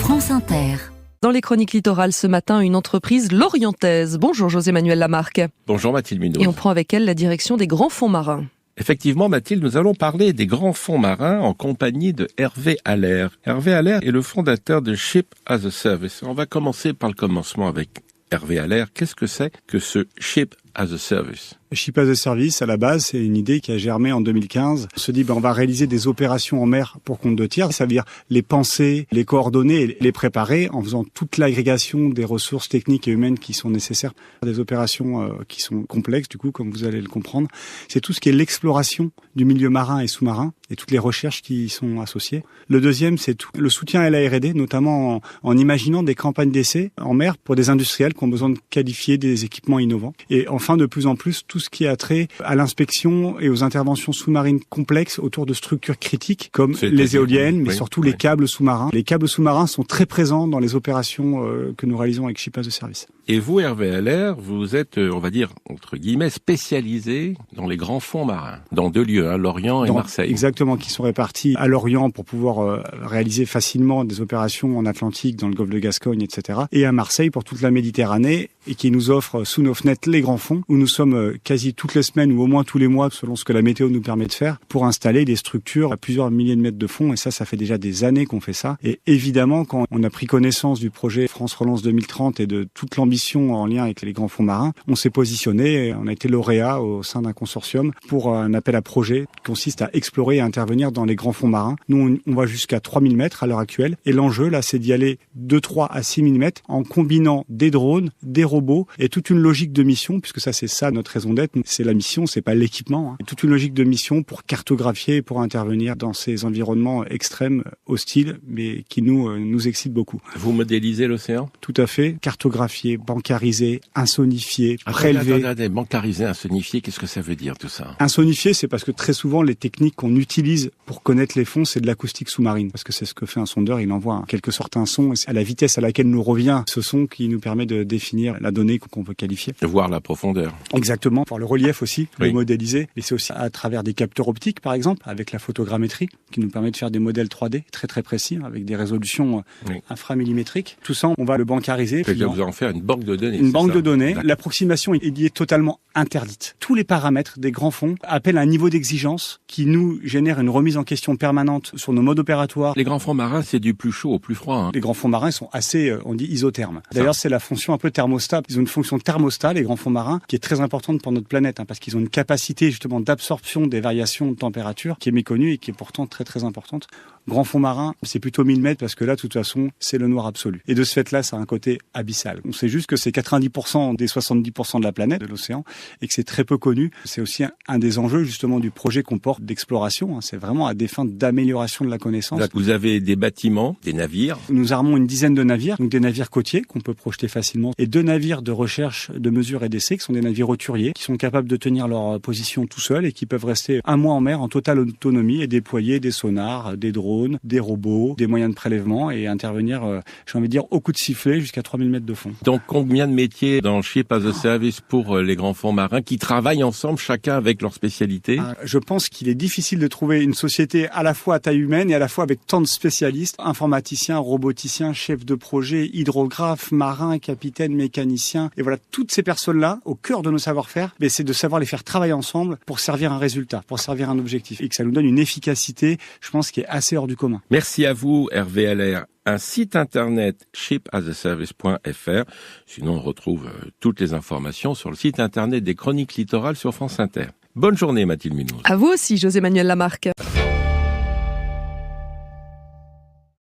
France Inter. Dans les chroniques littorales ce matin, une entreprise lorientaise. Bonjour José-Manuel Lamarque. Bonjour Mathilde Munoz. Et on prend avec elle la direction des grands fonds marins. Effectivement Mathilde, nous allons parler des grands fonds marins en compagnie de Hervé Allaire. Hervé Allaire est le fondateur de Ship as a Service. On va commencer par le commencement avec Hervé Allaire. Qu'est-ce que c'est que ce Ship as a Service ? Ship as a Service, à la base, c'est une idée qui a germé en 2015. On se dit, on va réaliser des opérations en mer pour compte de tiers. Ça veut dire les penser, les coordonner et les préparer en faisant toute l'agrégation des ressources techniques et humaines qui sont nécessaires. Des opérations qui sont complexes, du coup, comme vous allez le comprendre. C'est tout ce qui est l'exploration du milieu marin et sous-marin et toutes les recherches qui y sont associées. Le deuxième, c'est tout le soutien à la R&D, notamment en imaginant des campagnes d'essai en mer pour des industriels qui ont besoin de qualifier des équipements innovants. Et enfin, de plus en plus, tout ce qui a trait à l'inspection et aux interventions sous-marines complexes autour de structures critiques comme les éoliennes, mais surtout les câbles sous-marins. Les câbles sous-marins sont très présents dans les opérations que nous réalisons avec Ship as a Service. Et vous, Hervé Allaire, vous êtes, on va dire, entre guillemets, spécialisé dans les grands fonds marins, dans deux lieux, Lorient et Marseille. Exactement, qui sont répartis à Lorient pour pouvoir réaliser facilement des opérations en Atlantique, dans le golfe de Gascogne, etc. Et à Marseille pour toute la Méditerranée, et qui nous offre sous nos fenêtres les grands fonds, où nous sommes quasi toutes les semaines ou au moins tous les mois, selon ce que la météo nous permet de faire, pour installer des structures à plusieurs milliers de mètres de fond. Et ça fait déjà des années qu'on fait ça. Et évidemment, quand on a pris connaissance du projet France Relance 2030 et de toute l'ambition en lien avec les grands fonds marins, on s'est positionné, on a été lauréat au sein d'un consortium pour un appel à projet qui consiste à explorer et à intervenir dans les grands fonds marins. Nous, on va jusqu'à 3000 mètres à l'heure actuelle. Et l'enjeu, là, c'est d'y aller de 3 à 6000 mètres en combinant des drones, des robots et toute une logique de mission, puisque ça, c'est ça notre raison d'être. C'est la mission, c'est pas l'équipement. Et toute une logique de mission pour cartographier et pour intervenir dans ces environnements extrêmes, hostiles, mais qui nous excitent beaucoup. Vous modélisez l'océan ? Tout à fait. Cartographier, bancariser, insonifier, prélever. Attendez, bancariser, insonifier, qu'est-ce que ça veut dire tout ça ? Insonifier, c'est parce que très souvent, les techniques qu'on utilise pour connaître les fonds, c'est de l'acoustique sous-marine. Parce que c'est ce que fait un sondeur, il envoie en quelque sorte un son, et c'est à la vitesse à laquelle nous revient ce son qui nous permet de définir la donnée qu'on veut qualifier. De voir la profondeur. Exactement. Pour le relief aussi, oui. Le modéliser. Et c'est aussi à travers des capteurs optiques, par exemple, avec la photogrammétrie, qui nous permet de faire des modèles 3D très très précis, avec des résolutions inframillimétriques. Tout ça, on va le bancariser. C'est-à-dire vous en faire une banque de données. Une banque de données. L'approximation est liée totalement interdite. Tous les paramètres des grands fonds appellent un niveau d'exigence qui nous génère une remise en question permanente sur nos modes opératoires. Les grands fonds marins, c'est du plus chaud au plus froid. Les grands fonds marins sont assez, on dit, isothermes. D'ailleurs, c'est la fonction un peu thermostat. Ils ont une fonction thermostat, les grands fonds marins, qui est très importante pour notre planète, parce qu'ils ont une capacité justement d'absorption des variations de température qui est méconnue et qui est pourtant très très importante. Grand fond marin, c'est plutôt 1000 mètres parce que là, de toute façon, c'est le noir absolu. Et de ce fait-là, ça a un côté abyssal. On sait juste que c'est 90% des 70% de la planète, de l'océan, et que c'est très peu connu. C'est aussi un des enjeux, justement, du projet qu'on porte d'exploration. C'est vraiment à des fins d'amélioration de la connaissance. Là, vous avez des bâtiments, des navires. Nous armons une dizaine de navires, donc des navires côtiers qu'on peut projeter facilement, et 2 navires de recherche, de mesure et d'essai, qui sont des navires hauturiers, qui sont capables de tenir leur position tout seuls et qui peuvent rester 1 mois en mer en totale autonomie et déployer des sonars, des drones, des robots, des moyens de prélèvement et intervenir, j'ai envie de dire, au coup de sifflet jusqu'à 3000 mètres de fond. Donc combien de métiers dans Ship as a Service pour les grands fonds marins qui travaillent ensemble, chacun avec leur spécialité ? Je pense qu'il est difficile de trouver une société à la fois à taille humaine et à la fois avec tant de spécialistes, informaticiens, roboticiens, chefs de projet, hydrographes, marins, capitaines, mécaniciens. Et voilà, toutes ces personnes-là, au cœur de nos savoir-faire, c'est de savoir les faire travailler ensemble pour servir un résultat, pour servir un objectif. Et que ça nous donne une efficacité, je pense, qui est assez hors du commun. Merci à vous, Hervé Allaire. Un site internet shipasaservice.fr. Sinon, on retrouve toutes les informations sur le site internet des Chroniques Littorales sur France Inter. Bonne journée, Mathilde Munoz. À vous aussi, José-Manuel Lamarque.